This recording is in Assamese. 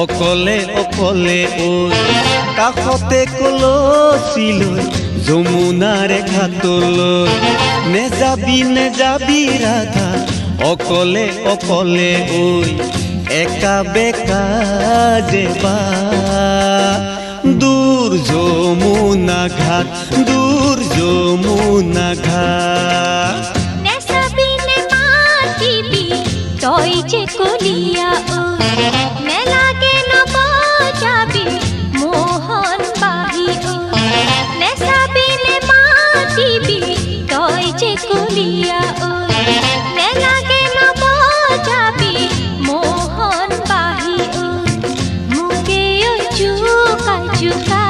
অকলে অকলে ঐ কাষতে কলচিলৈ যমুনাৰে ঘাটলৈ নেযাবি নেযাবি ৰাধা অকলে অকলে ঐ একা বেকা যেবা দূৰ যমুনা ঘাট দূৰ যমুনা ঘাট নেচাবি নে মাতিবি তই যে কলিয়া নেলাগে নবজাবি মোহন বাহি নেচাবি নে মাতিবি তই যে কলিয়া নেলাগে নবজাবি মোহন বাহি মোকে জোকা জোকা